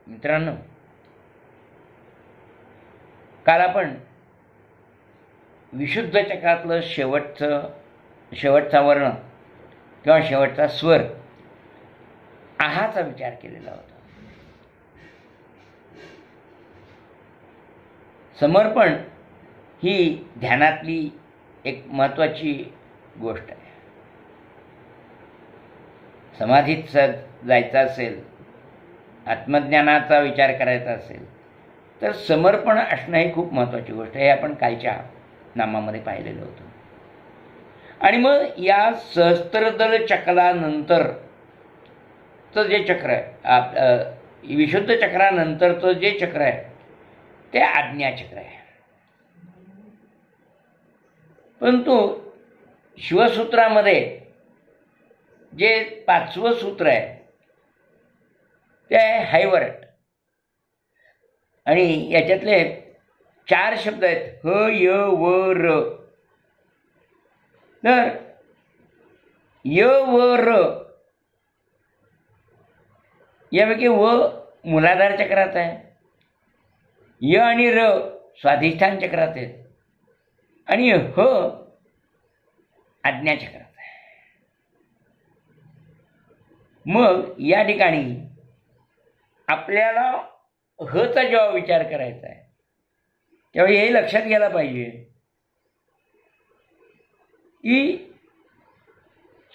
मित्रांनो, काल आपण विशुद्ध चक्रातलं शेवटचा वर्ण किंवा शेवटचा स्वर आहाचा विचार केलेला होता. समर्पण ही ध्यानातली एक महत्त्वाची गोष्ट आहे. समाधीत जायचं असेल, आत्मज्ञानाचा विचार करायचा असेल तर समर्पण असणं ही खूप महत्त्वाची गोष्ट आहे. हे आपण कालच्या नामामध्ये पाहिलेलं होतं. आणि मग या सहस्त्रदल चक्रानंतरचं जे चक्र आहे, विशुद्ध चक्रानंतरचं जे चक्र आहे ते आज्ञाचक्र आहे. परंतु शिवसूत्रामध्ये जे 5वं सूत्र आहे ते आहे हैवरट. आणि याच्यातले 4 शब्द आहेत, ह, य, व, र. तर य, व, र यापैकी व मूलाधार चक्रात आहे, य आणि र स्वाधिष्ठान चक्रात आहेत आणि ह आज्ञाचक्रात आहे. मग या ठिकाणी आपल्याला हचा जेव्हा विचार करायचा आहे तेव्हा हे लक्षात घ्यायला पाहिजे की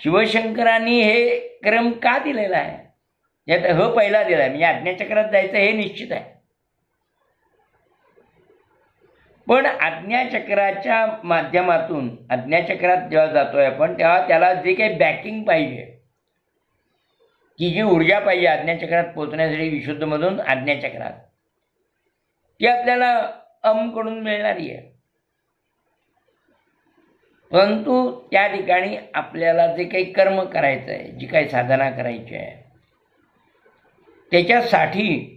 शिवशंकरांनी हे क्रम का दिलेला आहे. यात ह पहिला दिला आहे म्हणजे आज्ञाचक्रात जायचं हे निश्चित आहे. पण आज्ञाचक्राच्या माध्यमातून आज्ञाचक्रात जेव्हा जातोय आपण तेव्हा त्याला जे काही बॅकिंग पाहिजे, की जी ऊर्जा पाहिजे आज्ञाचक्रात पोहोचण्यासाठी विशुद्धमधून आज्ञाचक्रात, ती आपल्याला कडून मिळणारी आहे. परंतु त्या ठिकाणी आपल्याला जे काही कर्म करायचं आहे, जी काही साधना करायची आहे, त्याच्यासाठी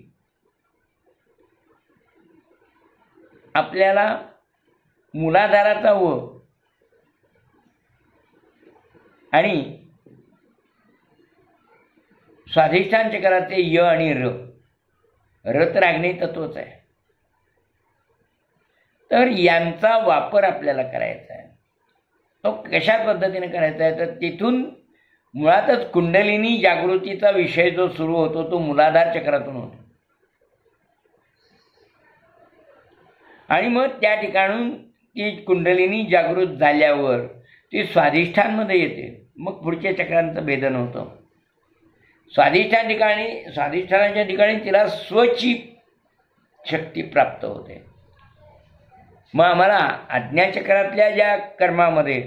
आपल्याला मूलाधाराचा व आणि स्वाधिष्ठान चक्राचे य आणि र, तर अग्नी तत्वच आहे. तर यांचा वापर आपल्याला करायचा आहे. तो कशा पद्धतीने करायचा आहे तर तिथून मुळातच कुंडलिनी जागृतीचा विषय जो सुरू होतो तो मूलाधार चक्रातून होतो आणि मग त्या ठिकाणून ती कुंडलिनी जागृत झाल्यावर ती स्वाधिष्ठानमध्ये येते. मग पुढच्या चक्रांचं भेदन होतं. स्वाधिष्ठानाच्या ठिकाणी तिला स्वची शक्ती प्राप्त होते. मग आम्हाला आज्ञाचक्रातल्या ज्या कर्मामध्ये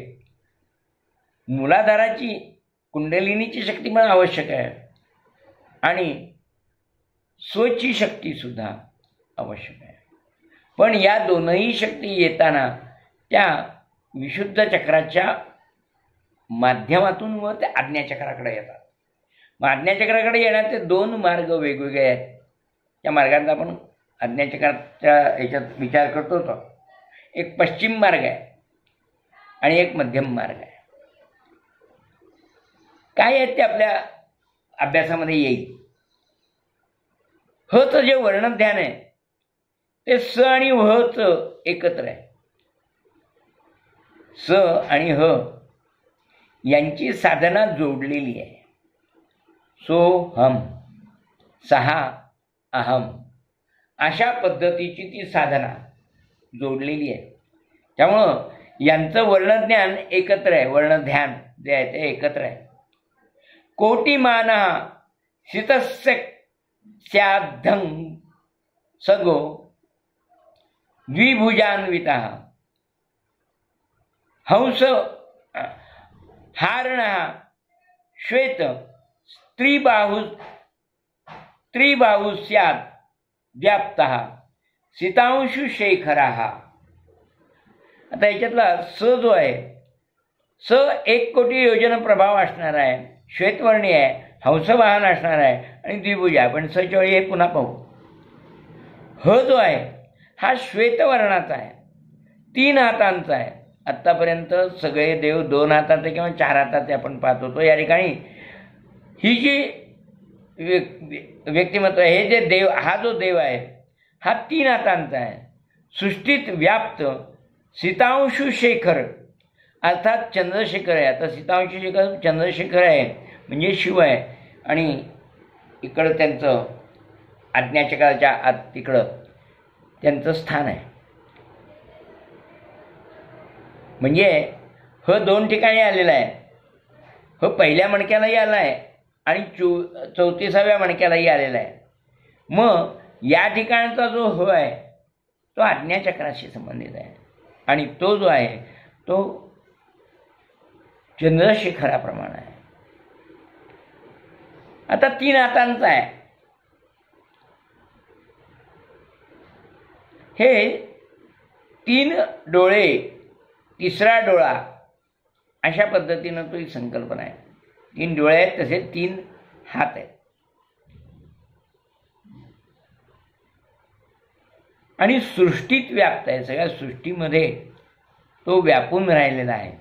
मूलाधाराची कुंडलिनीची शक्ती पण आवश्यक आहे आणि स्वची शक्ती सुद्धा आवश्यक आहे. पण या दोनही शक्ती येताना त्या विशुद्ध चक्राच्या माध्यमातून व त्या आज्ञाचक्राकडे येतात. मग आज्ञाचक्राकडे येण्याचे 2 मार्ग वेगवेगळे आहेत. त्या मार्गांचा आपण आज्ञाचक्राच्या ह्याच्यात विचार करतो. तो एक पश्चिम मार्ग आहे आणि एक मध्यम मार्ग आहे. काय आहेत ते आपल्या अभ्यासामध्ये येईल. हचं जे वर्णध्यान आहे ते स आणि हच एकत्र आहे. स आणि ह यांची साधना जोडलेली आहे. सोहम, सहा अहम अशा पद्धतीची ती साधना जोडलेली आहे. त्यामुळं यांचं वर्णज्ञान एकत्र आहे. वर्णध्यान जे आहे ते एकत्र आहे. कोटिमान शितस्य स्याद्धं सगो द्विभुजान्विता हंस हारण श्वेत त्रिबाहु स्यात् व्याप्तः सितांशु शेखरः. आता याच्यातला स जो आहे, स 1 कोटी योजन प्रभाव असणार आहे, श्वेतवर्णी आहे, हंसवाहन असणार आहे आणि द्विभुज आहे. पण सच्या वेळी हे पुन्हा पाहू. ह जो आहे हा श्वेतवर्णाचा आहे, 3 हातांचा आहे. आत्तापर्यंत सगळे देव 2 हाताचे किंवा 4 हाताचे आपण पाहत होतो. या ठिकाणी ही जी व्यक्तिमत्व आहे. हे जे देव, हा जो देव आहे हा 3 हातांचा आहे. सृष्टीत व्याप्त सीतांशु शेखर अर्थात चंद्रशेखर आहे. आता सीतांशु शेखर चंद्रशेखर आहे म्हणजे शिव आहे. आणि इकडं त्यांचं आज्ञाचक्राच्या आत तिकडं त्यांचं स्थान आहे. म्हणजे ह 2 ठिकाणी आलेला आहे. ह पहिल्या मणक्यालाही आला आहे आणि 34व्या मणक्यालाही आलेला आहे. मग या ठिकाणचा जो ह आहे तो आज्ञाचक्राशी संबंधित आहे आणि तो जो आहे तो चंद्रशेखराप्रमाणे आहे. आता 3 हातांचा आहे. हे 3 डोळे, 3रा डोळा अशा पद्धतीनं तो ही संकल्पना आहे. 3 डोळे आहेत तसे 3 हात आहेत. आणि सृष्टीत व्याप्त आहे. सगळ्या सृष्टीमध्ये तो व्यापून राहिलेला आहे.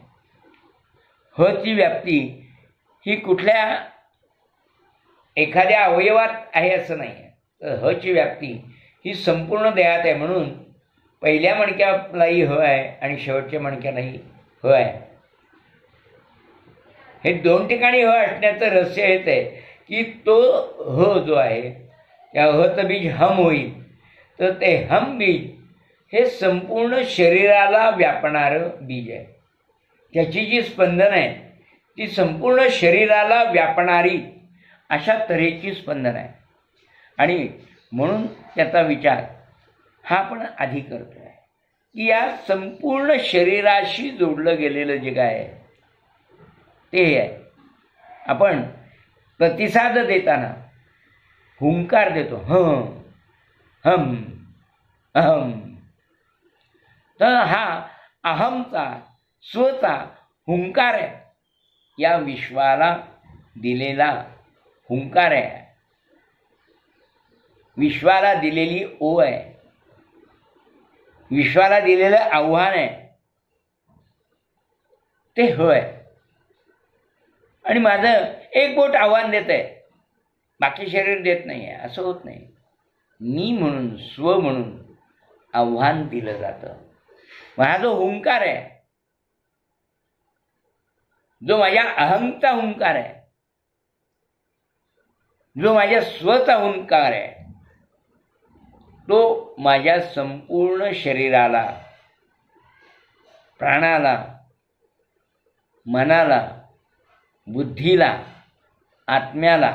ह ची व्याप्ती ही कुठल्या एखाद्या अवयवात आहे असं नाही आहे. तर ह ची व्याप्ती ही संपूर्ण देहात आहे. म्हणून पहिल्या मणक्यालाही ह आहे आणि शेवटच्या मणक्यालाही ह आहे. हे 2 ठिकाणी ह असण्याचं रहस्य हेच आहे की तो ह जो आहे त्या हचं बीज हम होईल. तर ते हम बीज हे संपूर्ण शरीराला व्यापणारं बीज आहे. त्याची जी स्पंदन आहे ती संपूर्ण शरीराला व्यापणारी अशा तऱ्हेची स्पंदन आहे. आणि म्हणून त्याचा विचार हा आपण आधी करतो आहे की या संपूर्ण शरीराशी जोडलं गेलेलं जे काय आहे ते हे आहे. आपण प्रतिसाद देताना हुंकार देतो हम अहम. तर हा अहमचा स्वचा हुंकार आहे. या विश्वाला दिलेला हुंकार आहे. विश्वाला दिलेली ओ आहे. विश्वाला दिलेलं आव्हान आहे ते ह आहे. आणि माझं एक बोट आव्हान देत आहे, बाकी शरीर देत नाही आहे असं होत नाही. मी म्हणून, स्व म्हणून आव्हान दिलं जातं. हा जो हुंकार आहे, जो माझ्या अहंचा हुंकार आहे, जो माझ्या स्वचा हुंकार आहे, तो माझ्या संपूर्ण शरीराला, प्राणाला, मनाला, बुद्धीला, आत्म्याला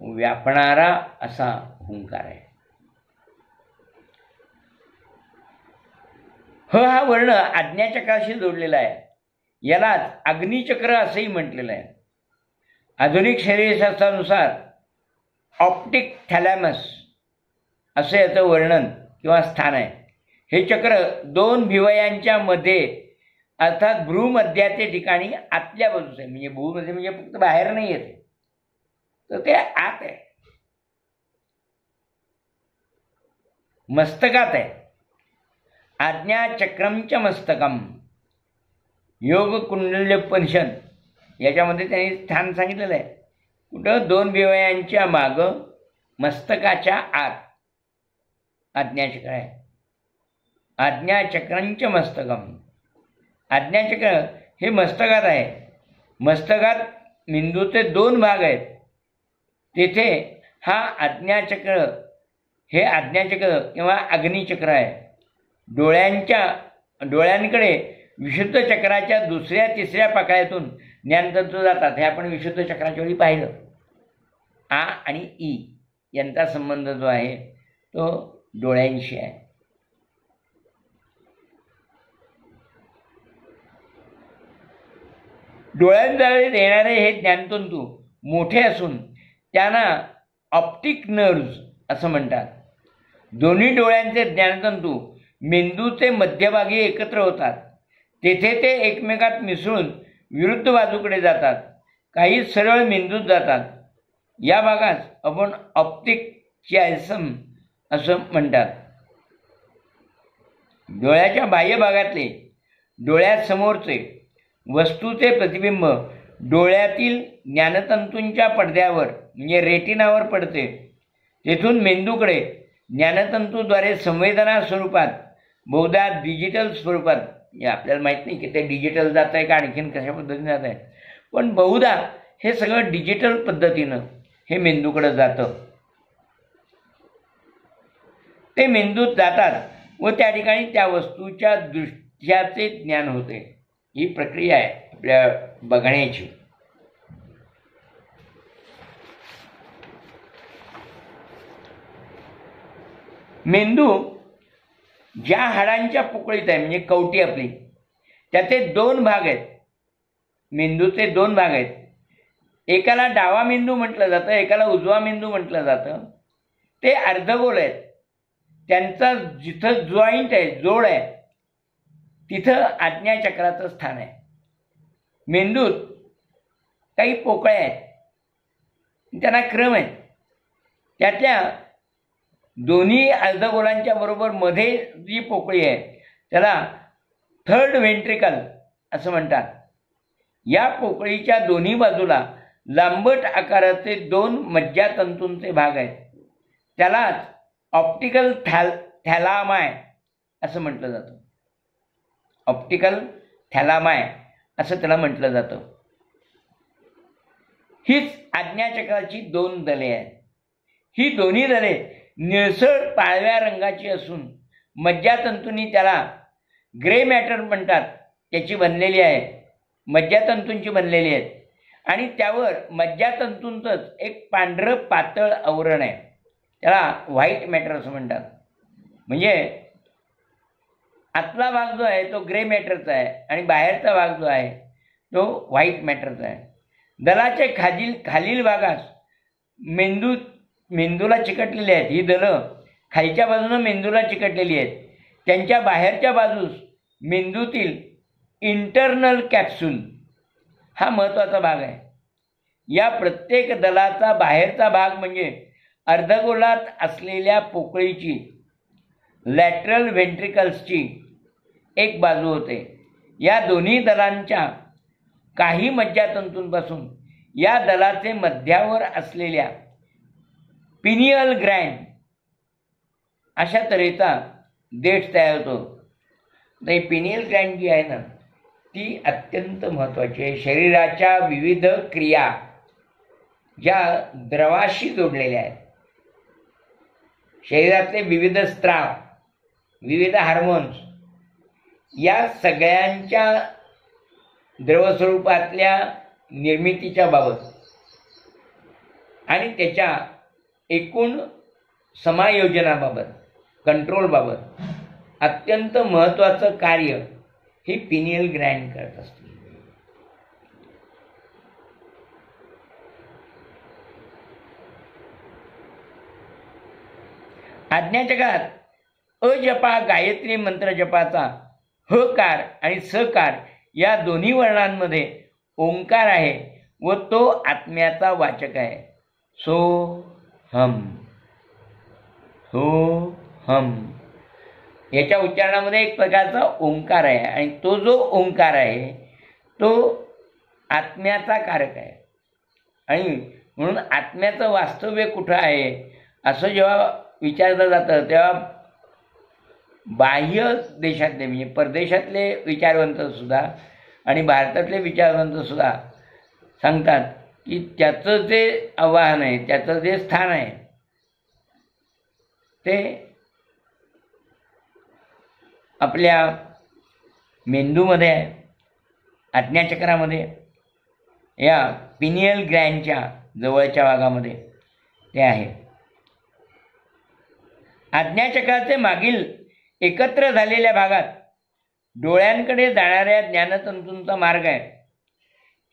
व्यापणारा असा हुंकार आहे. हा वर्ण आज्ञाचक्राशी जोडलेला आहे. यालाच अग्निचक्र असंही म्हटलेलं आहे. आधुनिक शरीरशास्त्रानुसार ऑप्टिक थॅलॅमस असं याचं वर्णन किंवा स्थान आहे. हे चक्र 2 भिवयांच्या मध्ये अर्थात भ्रूमध्याच्या ठिकाणी आतल्या बाजूस आहे. म्हणजे भ्रूमध्ये म्हणजे फक्त बाहेर नाही येते, तर ते आत आहे, मस्तकात आहे. आज्ञाचक्रमच मस्तकम योग कुंडल्योपनिषद याच्यामध्ये त्यांनी स्थान सांगितलेलं आहे. कुठं 2 भिवयांच्या मागं मस्तकाच्या आत आज्ञाचक्र आहे. आज्ञाचक्रंच मस्तकम. आज्ञाचक्र हे मस्तकात आहे. मस्तकात मेंदूचे 2 भाग आहेत. तेथे हा आज्ञाचक्र हे आज्ञाचक्र किंवा अग्निचक्र आहे. डोळ्यांकडे विशुद्ध चक्राच्या 2ऱ्या 3ऱ्या पाकळ्यातून ज्ञानतंतू जातात. हे आपण विशुद्ध चक्राच्या वेळी पाहिलं. आ आणि ई यांचा संबंध जो आहे तो डोळ्यांशी आहे. डोळ्यांद्वारे येणारे हे ज्ञानतंतू मोठे असून त्यांना ऑप्टिक नर्व्ज असं म्हणतात. दोन्ही डोळ्यांचे ज्ञानतंतू मेंदूचे मध्यभागी एकत्र होतात. तेथे ते एकमेकात मिसळून विरुद्ध बाजूकडे जातात. काही सरळ मेंदूत जातात. या भागास आपण ऑप्टिक चिॲझम असं म्हणतात. डोळ्याच्या बाह्य भागातले डोळ्यासमोरचे वस्तूचे प्रतिबिंब डोळ्यातील ज्ञानतंतूंच्या पडद्यावर म्हणजे रेटिनावर पडते. तेथून मेंदूकडे ज्ञानतंतूद्वारे संवेदना स्वरूपात, बहुधा डिजिटल स्वरूपात, आपल्याला माहीत नाही की ते डिजिटल जात आहे का आणखीन कशा पद्धतीने जात आहे, पण बहुधा हे सगळं डिजिटल पद्धतीनं हे मेंदूकडे जातं. ते मेंदूत जातात व त्या ठिकाणी त्या वस्तूच्या दृश्याचे ज्ञान होते. ही प्रक्रिया आहे आपल्या बघण्याची. मेंदू ज्या हाडांच्या पोकळीत आहे म्हणजे कवटी आपली, त्याचे 2 भाग आहेत. मेंदूचे 2 भाग आहेत. एकाला डावा मेंदू म्हटलं जातं, एकाला उजवा मेंदू म्हटलं जातं. ते अर्धगोल आहेत. त्यांचा जिथं जॉईंट आहे, जोड आहे, तिथं आज्ञाचक्राचं स्थान आहे. मेंदूत काही पोकळ्या आहेत, त्यांना क्रम आहेत. त्यातल्या दोन्ही अर्धगोलांच्या बरोबर मध्ये जी पोकळी आहे त्याला थर्ड व्हेंट्रिकल असं म्हणतात. या पोकळीच्या दोन्ही बाजूला लांबट आकाराचे 2 मज्जातंतूंचे भाग आहेत. त्यालाच ऑप्टिकल थॅलामाय असं म्हटलं जातं. ऑप्टिकल थॅलामाय असं त्याला म्हटलं जातं. हीच आज्ञाचक्राची 2 दले आहेत. ही दोन्ही दले निळसर पाळव्या रंगाची असून मज्जातंतूंनी त्याला ग्रे मॅटर म्हणतात, त्याची बनलेली आहे, मज्जातंतूंची बनलेली आहेत. आणि त्यावर मज्जातंतूंचंच एक पांढरं पातळ आवरण आहे, त्याला व्हाईट मॅटर असं म्हणतात. म्हणजे आतला भाग जो आहे तो ग्रे मॅटरचा आहे आणि बाहेरचा भाग जो आहे तो व्हाईट मॅटरचा आहे. दलाच्या खालील भागास मेंदूला चिकटलेली आहेत. ही दलं खालच्या बाजूनं मेंदूला चिकटलेली आहेत. त्यांच्या बाहेरच्या बाजूस मेंदूतील इंटरनल कॅप्सूल हा महत्त्वाचा भाग आहे. या प्रत्येक दलाचा बाहेरचा भाग म्हणजे अर्धगोलात असलेल्या पोकळीची, लॅटरल व्हेंट्रिकल्सची एक बाजू होते. या दोन्ही दलांच्या काही मज्जातंतूंपासून या दलाचे मध्यावर असलेल्या पिनियल ग्रँड अशा तऱ्हेचा देठ तयार होतो. तर ही पिनियल ग्रँड जी आहे ना ती अत्यंत महत्त्वाची आहे. शरीराच्या विविध क्रिया ज्या द्रवाशी जोडलेल्या आहेत, शरीरातले विविध स्त्राव, विविध हार्मोन्स या सगळ्यांच्या द्रवस्वरूपातल्या निर्मितीच्या बाबत आणि त्याच्या एकूण समायोजनाबाबत, कंट्रोलबाबत अत्यंत महत्त्वाचं कार्य ही पिनियल ग्रँड करत असते. आज्ञाचक्रात अजपा गायत्री मंत्रजपाचा हकार आणि सकार या दोन्ही वर्णांमध्ये ओंकार आहे व तो आत्म्याचा वाचक आहे. सो हम, सो हम याच्या उच्चारणामध्ये एक प्रकारचा ओंकार आहे आणि तो जो ओंकार आहे तो आत्म्याचा कारक आहे. आणि म्हणून आत्म्याचं वास्तव्य कुठं आहे असं जेव्हा विचारलं जातं तेव्हा बाह्य देशातले म्हणजे परदेशातले विचारवंतसुद्धा आणि भारतातले विचारवंतसुद्धा सांगतात की त्याचं जे आवाहन आहे, त्याचं जे स्थान आहे ते आपल्या मेंदूमध्ये आहे, आज्ञाचक्रामध्ये, या पिनियल ग्रँडच्या जवळच्या भागामध्ये ते आहे. आज्ञाचक्राचे मागील एकत्र झालेल्या भागात डोळ्यांकडे जाणाऱ्या ज्ञानतंतूंचा मार्ग आहे.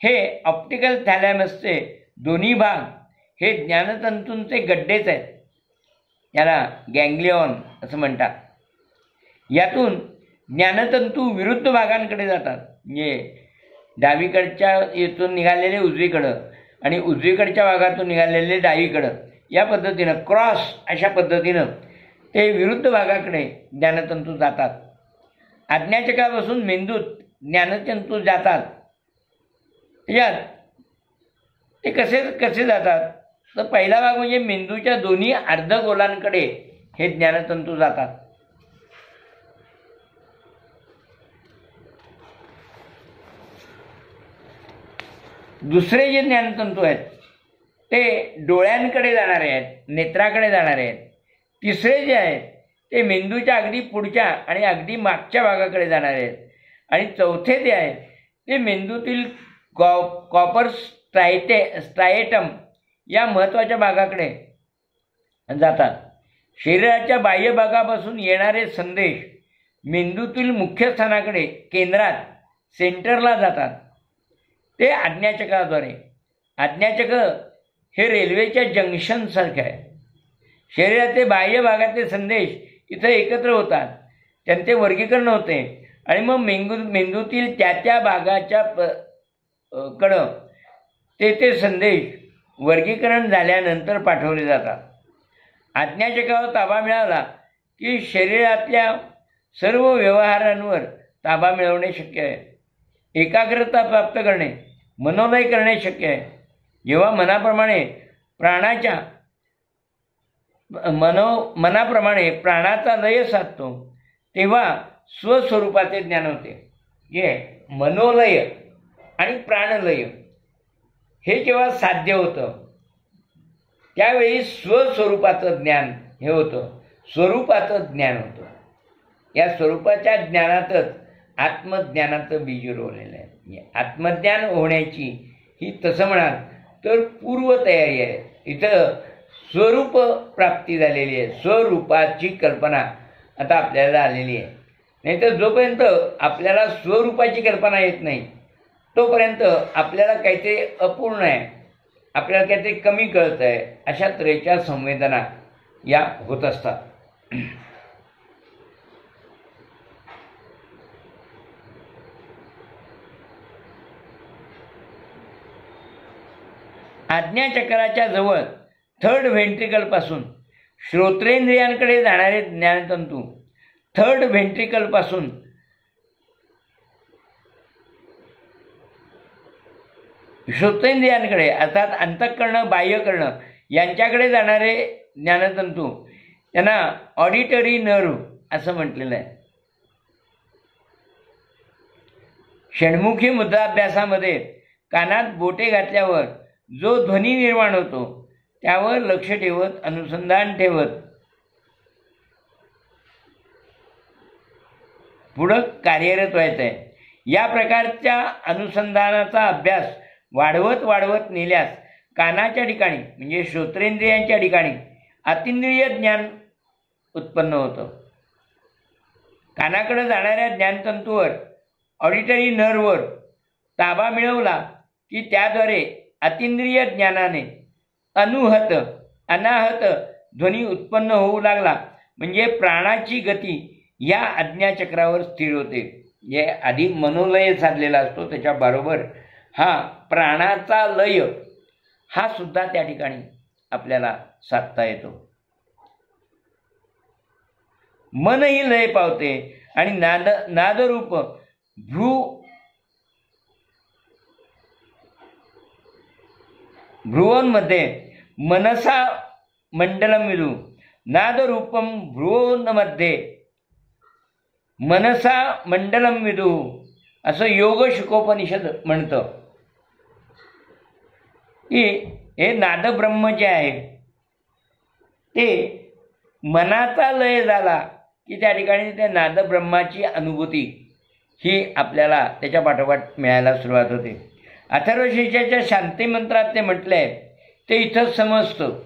हे ऑप्टिकल थॅलॅमसचे दोन्ही भाग हे ज्ञानतंतूंचे गड्डेच आहेत. याला गँग्लिऑन असं म्हणतात. यातून ज्ञानतंतू विरुद्ध भागांकडे जातात. म्हणजे डावीकडच्या येथून निघालेले उजवीकडं आणि उजवीकडच्या भागातून निघालेले डावीकडं या पद्धतीनं क्रॉस अशा पद्धतीनं ते विरुद्ध भागाकडे ज्ञानतंतू जातात. आज्ञाचक्रापासून मेंदूत ज्ञानतंतू जातात. त्याच्यात ते कसे कसे जातात? तर पहिला भाग म्हणजे मेंदूच्या दोन्ही अर्धगोलांकडे हे ज्ञानतंतू जातात. दुसरे जे ज्ञानतंतू आहेत ते डोळ्यांकडे जाणारे आहेत, नेत्राकडे जाणारे आहेत. तिसरे जे आहेत ते मेंदूच्या अगदी पुढच्या आणि अगदी मागच्या भागाकडे जाणारे आहेत. आणि चौथे जे आहे ते मेंदूतील कॉपर स्ट्राएटम या महत्त्वाच्या भागाकडे जातात. शरीराच्या बाह्य भागापासून येणारे संदेश मेंदूतील मुख्य स्थानाकडे केंद्रात सेंटरला जातात. ते आज्ञाचक्राद्वारे. आज्ञाचक्र हे रेल्वेच्या जंक्शनसारखे आहे. शरीराचे बाह्य भागातले संदेश इथं एकत्र होतात, त्यांचे वर्गीकरण होते आणि मग मेंदूतील त्या भागाच्या कडं ते संदेश वर्गीकरण झाल्यानंतर पाठवले जातात. आज्ञाचक्रावर ताबा मिळाला की शरीरातल्या सर्व व्यवहारांवर ताबा मिळवणे शक्य आहे. एकाग्रता प्राप्त करणे, मनोलय करणे शक्य आहे. जेव्हा मनाप्रमाणे प्राणाचा लय साधतो तेव्हा स्वस्वरूपाचे ज्ञान होते. हे मनोलय आणि प्राणलय हे जेव्हा साध्य होतं त्यावेळी स्वस्वरूपाचं ज्ञान हे होतं, स्वरूपाचं ज्ञान होतं. या स्वरूपाच्या ज्ञानातच आत्मज्ञानाचं बीज रोवलेलं आहे. आत्मज्ञान होण्याची ही तसं म्हणाल तर पूर्वतयारी आहे. इथं स्वरूप प्राप्ती झालेली आहे, स्वरूपाची कल्पना आता आपल्याला आलेली आहे. नाही तर जोपर्यंत आपल्याला स्वरूपाची कल्पना येत नाही तोपर्यंत आपल्याला काहीतरी अपूर्ण आहे, आपल्याला काहीतरी कमी कळतं आहे, अशा तऱ्हेच्या संवेदना या होत असतात. आज्ञाचक्राच्या जवळ थर्ड व्हेंट्रिकलपासून श्रोत्रेंद्रियांकडे जाणारे ज्ञानतंतू थर्ड व्हेंट्रिकलपासून श्रोतेंद्रियांकडे अर्थात अंतःकरण बाह्यकर्ण यांच्याकडे जाणारे ज्ञानतंतू त्यांना ऑडिटरी नर्व असं म्हटलेलं आहे. षण्मुखी मुद्राभ्यासामध्ये कानात बोटे घातल्यावर जो ध्वनी निर्माण होतो त्यावर लक्ष ठेवत, अनुसंधान ठेवत पुढं कार्यरत व्हायचं आहे. या प्रकारच्या अनुसंधानाचा अभ्यास वाढवत नेल्यास कानाच्या ठिकाणी म्हणजे श्रोत्रेंद्रियांच्या ठिकाणी अतिंद्रिय ज्ञान उत्पन्न होतं. कानाकडे जाणाऱ्या ज्ञानतंतूवर ऑडिटरी नर्ववर ताबा मिळवला की त्याद्वारे अतिंद्रिय ज्ञानाने अनाहत ध्वनी उत्पन्न होऊ लागला. म्हणजे प्राणाची गती या आज्ञाचक्रावर स्थिर होते. हे आधी मनोलय साधलेला असतो, त्याच्याबरोबर हा प्राणाचा लय हा सुद्धा त्या ठिकाणी आपल्याला साधता येतो. मनही लय पावते आणि नादरूप भ्रुवोंमध्ये मनसा मंडलम विदु नादरूपम भ्रुवोंमध्ये मनसा मंडलम विदु असं योग शुकोपनिषद म्हणतं की हे नादब्रह्म जे आहे ते मनाचा लय झाला की त्या ठिकाणी त्या नादब्रह्माची अनुभूती ही आपल्याला त्याच्या पाठोपाठ मिळायला सुरुवात होते. अथर्वशीर्षाच्या शांती मंत्रात ते म्हटलं आहे ते इथं समजतं.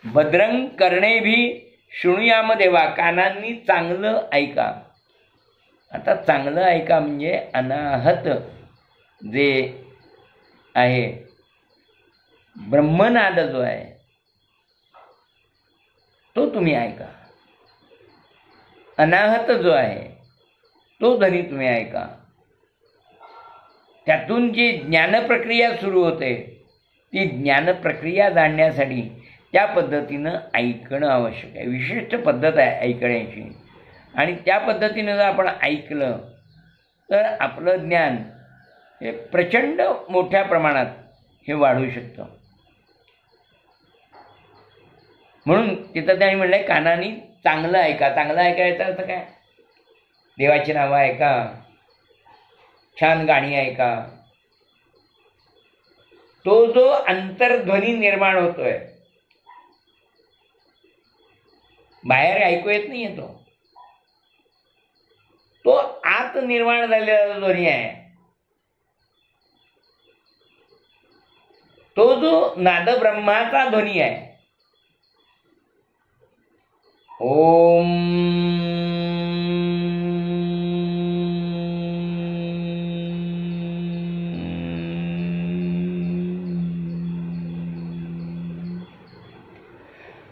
भद्रंग कर्णेभी शृणुयाम देवा, कानांनी चांगलं ऐका. आता चांगलं ऐका म्हणजे अनाहत जे आहे ब्रह्मनाद जो आहे तो तुम्ही ऐका. अनाहत जो आहे तो ध्वनी तुम्ही ऐका. त्यातून जी ज्ञानप्रक्रिया सुरू होते ती ज्ञानप्रक्रिया जाणण्यासाठी त्या पद्धतीनं ऐकणं आवश्यक आहे. विशिष्ट पद्धत आहे ऐकण्याची आणि त्या पद्धतीनं जर आपण ऐकलं तर आपलं ज्ञान हे प्रचंड मोठ्या प्रमाणात हे वाढू शकतं. म्हणून तिथं त्यांनी म्हणलंय कानानी चांगलं ऐका. चांगलं ऐकायचा अर्थ काय? देवाची नावं ऐका, छान गाणी ऐका. तो जो अंतर्ध्वनी निर्माण होतोय, बाहेर ऐकू येत नाहीये, तो आत निर्माण झालेला ध्वनी आहे. तो जो नाद ब्रह्माचा ध्वनी आहे. ओम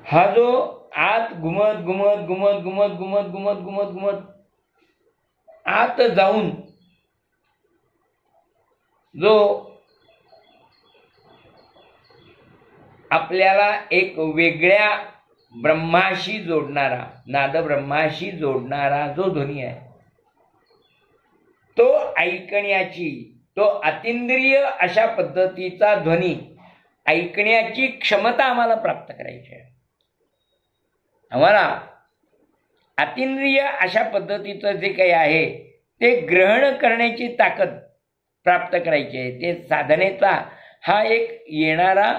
हा जो आत घुमत घुमत घुमत घुमत घुमत घुमत घुमत घुमत आत जाऊन जो आपल्याला एक वेगळ्या ब्रह्माशी जोडणारा, नाद ब्रह्माशी जोडणारा जो ध्वनी आहे, तो ऐकण्याची, तो अतींद्रिय अशा पद्धतीचा ध्वनी ऐकण्याची क्षमता आम्हाला प्राप्त करायची आहे. आम्हाला अतींद्रिय अशा पद्धतीचं जे काही आहे ते ग्रहण करण्याची ताकद प्राप्त करायची आहे. ते साधनेचा हा एक येणारा,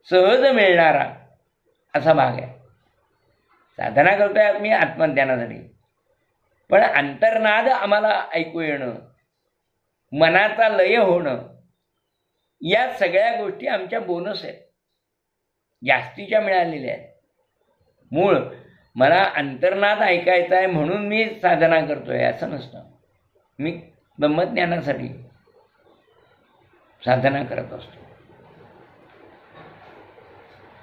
सहज मिळणारा असा भाग आहे. साधना करतोय आम्ही आत्मज्ञानासाठी, पण अंतर्नाद आम्हाला ऐकू येणं, मनाचा लय होणं, या सगळ्या गोष्टी आमच्या बोनस आहेत, जास्तीच्या मिळालेल्या आहेत. मूळ मला अंतर्नाद ऐकायचा आहे म्हणून मी साधना करतोय असं नसतं. मी ब्रह्मज्ञानासाठी साधना करत असतो.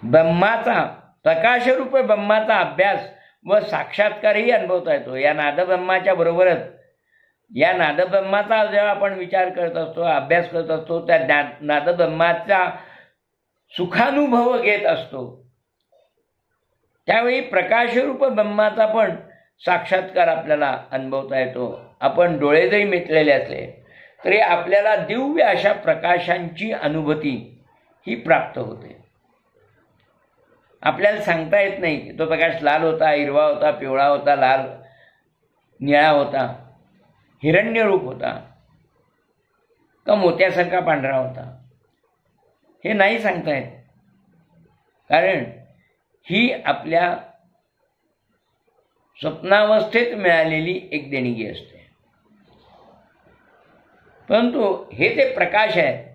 ब्रह्माचा, प्रकाशरूप ब्रह्माचा अभ्यास व साक्षात्कारही अनुभवता येतो. या नादब्रह्माच्या बरोबरच या नादब्रह्माचा जेव्हा आपण विचार करत असतो, अभ्यास करत असतो, त्या नादब्रह्माचा सुखानुभव घेत असतो, त्यावेळी प्रकाशरूप ब्रह्माचा पण साक्षात्कार आपल्याला अनुभवता येतो. आपण डोळे जरी मिटलेले असले तरी आपल्याला दिव्य अशा प्रकाशांची अनुभूती ही प्राप्त होते. आपल्याला सांगता येत नाही की तो प्रकाश लाल होता, हिरवा होता, पिवळा होता, लाल, निळा होता, हिरण्यरूप होता का मोत्यासारखा पांढरा होता, हे नाही सांगता येत. कारण ही आपल्या स्वप्नावस्थेत मिळालेली एक देणगी असते. परंतु हे जे प्रकाश आहे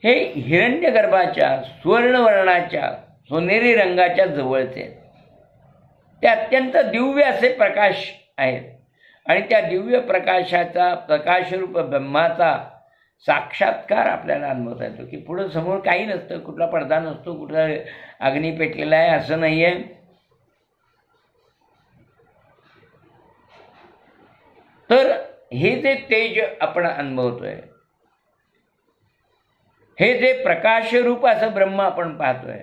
हे हिरण्यगर्भाच्या, सुवर्णवर्णाच्या, सोनेरी रंगाच्या जवळचे आहेत. ते अत्यंत दिव्य असे प्रकाश आहेत. आणि त्या दिव्य प्रकाशाचा, प्रकाशरूप ब्रह्माचा साक्षात्कार आपल्याला अनुभवता येतो की पुढं समोर काही नसतं, कुठला पडदा नसतो, कुठला अग्नी पेटलेला आहे असं नाही आहे. तर हे जे तेज आपण अनुभवतोय, हे जे प्रकाशरूप असं ब्रह्म आपण पाहतोय,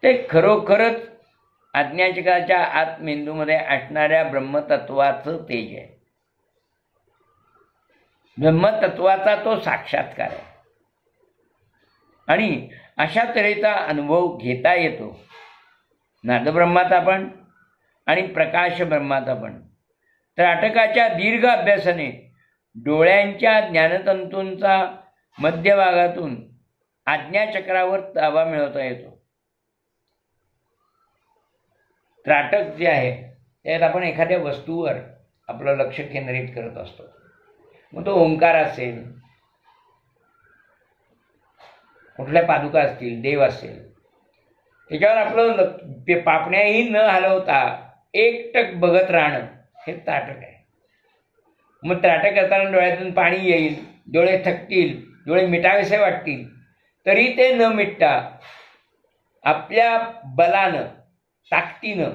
ते खरोखरच आज्ञाचक्राच्या आतमेंदूमध्ये असणाऱ्या ब्रह्मतत्वाचं तेज आहे. ब्रह्मतत्वाचा तो साक्षात्कार आहे. आणि अशा तऱ्हेचा अनुभव घेता येतो नादब्रह्माचा पण आणि प्रकाश ब्रह्माचा पण. तर अटकाच्या दीर्घ अभ्यासाने डोळ्यांच्या ज्ञानतंतूंचा मध्यभागातून आज्ञाचक्रावर ताबा मिळवता येतो. त्राटक जे आहे त्यात आपण एखाद्या वस्तूवर आपलं लक्ष केंद्रित करत असतो. मग तो ओंकार असेल, कुठल्या पादुका असतील, देव असेल, त्याच्यावर आपलं पापण्याही न हलवता एकटक बघत राहणं हे त्राटक आहे. मग त्राटक असताना डोळ्यातून पाणी येईल, डोळे थकतील, डोळे मिटावेसे वाटतील, तरी ते न मिटता आपल्या बलानं, ताकदीनं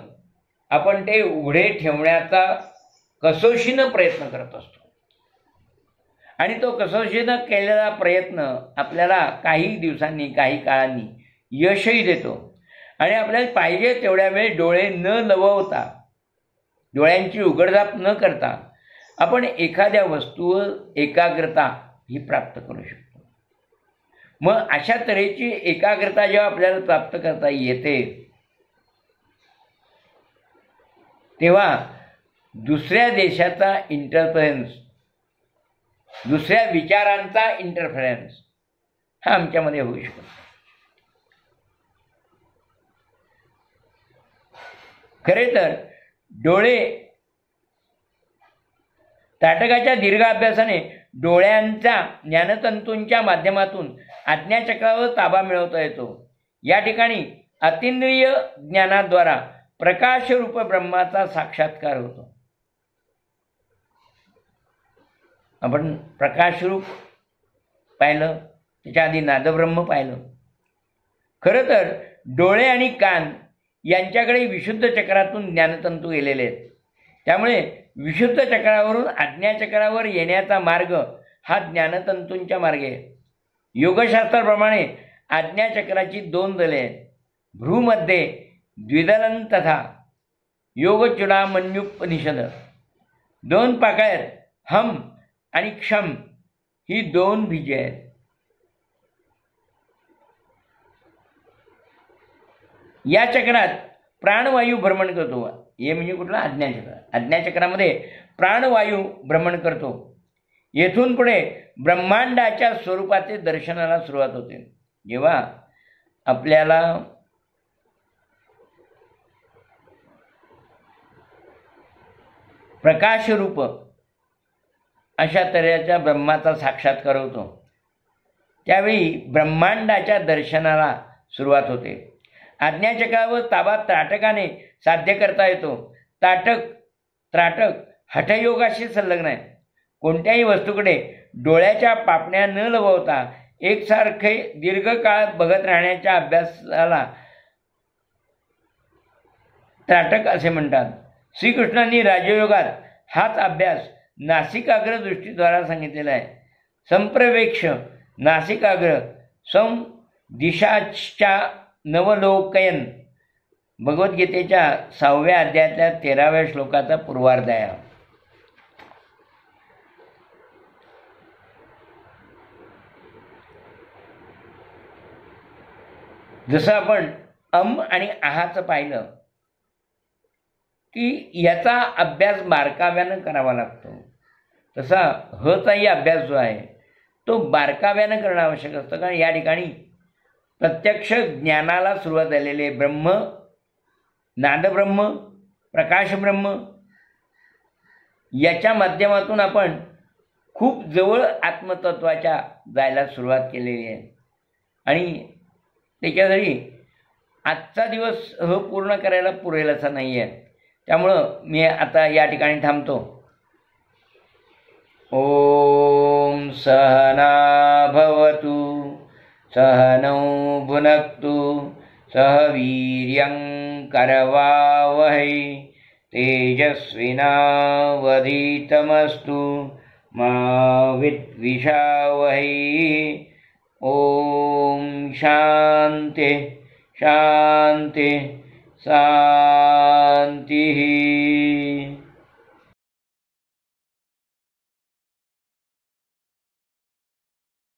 आपण ते उघडे ठेवण्याचा कसोशीनं प्रयत्न करत असतो. आणि तो कसोशीनं केलेला प्रयत्न आपल्याला काही दिवसांनी, काही काळांनी यशही देतो. आणि आपल्याला पाहिजे तेवढ्या वेळ डोळे न लववता, डोळ्यांची उघडझाप न करता आपण एखाद्या वस्तूवर एकाग्रता ही प्राप्त करू शकतो. मग अशा तऱ्हेची एकाग्रता जेव्हा आपल्याला प्राप्त करता येते तेव्हा दुसऱ्या देशाचा इंटरफरन्स, दुसऱ्या विचारांचा इंटरफरन्स हा आमच्यामध्ये होऊ शकतो. खरे तर डोळे, ताटकाच्या दीर्घ अभ्यासाने डोळ्यांच्या ज्ञानतंतूंच्या माध्यमातून आज्ञाचक्रावर ताबा मिळवता येतो. या ठिकाणी अतींद्रिय ज्ञानाद्वारा प्रकाशरूप ब्रह्माचा साक्षात्कार होतो. आपण प्रकाशरूप पाहिलं, त्याच्या आधी नादब्रह्म पाहिलं. खरं तर डोळे आणि कान यांच्याकडे विशुद्ध चक्रातून ज्ञानतंतू गेलेले आहेत. त्यामुळे विशुद्ध चक्रावरून आज्ञाचक्रावर येण्याचा मार्ग हा ज्ञानतंतूंच्या मार्गे आहे. योगशास्त्राप्रमाणे आज्ञाचक्राची 2 दले आहेत. भ्रूमध्ये द्विदलन तथा योगचूडामण्युपनिषद. 2 पाकळ्यात हम आणि क्षम ही 2 बीजे आहेत. या चक्रात प्राणवायू भ्रमण करतो. हे म्हणजे कुठला? आज्ञाचक्र. आज्ञाचक्रामध्ये प्राणवायू भ्रमण करतो. येथून पुढे ब्रह्मांडाच्या स्वरूपाचे दर्शनाला सुरुवात होते. जेव्हा आपल्याला प्रकाशरूप अशा तऱ्हेच्या ब्रह्माचा साक्षात्कार होतो त्यावेळी ब्रह्मांडाच्या दर्शनाला सुरुवात होते. आज्ञाचक्रावर ताबा त्राटकाने साध्य करता येतो. त्राटक हठयोगाशी संलग्न आहे. कोणत्याही वस्तूकडे डोळ्याच्या पापण्या न लवता एकसारखे दीर्घकाळ बघत राहण्याच्या अभ्यासाला त्राटक असे म्हणतात. श्रीकृष्णांनी राजयोगात हाच अभ्यास नासिकाग्र दृष्टीद्वारा सांगितलेला आहे. संप्रवेक्ष नासिकाग्र सं दिशाच्या नवलोकयन भगवद्गीतेच्या 6व्या अध्यायातल्या 13व्या श्लोकाचा पूर्वार्ध आहे. जसं आपण अम आणि आहाचं पाहिलं की याचा अभ्यास बारकाव्यानं करावा लागतो, तसा हचाही अभ्यास जो आहे तो बारकाव्यानं करणं आवश्यक असतं. कारण या ठिकाणी प्रत्यक्ष ज्ञानाला सुरुवात झालेले ब्रह्म, नादब्रह्म, प्रकाशब्रह्म याच्या माध्यमातून आपण खूप जवळ आत्मतत्वाच्या जायला सुरुवात केलेली आहे. आणि त्याच्यासाठी आजचा दिवस पूर्ण करायला पुरेल असा नाही आहे. त्यामुळं मी आता या ठिकाणी थांबतो. ओम सहना भवतु सहनौ भुनक्तु सह वीर्यं करवावहै तेजस्विनावधीतमस्तु मा विद्विषावहै. ओम शांति शांति शांति.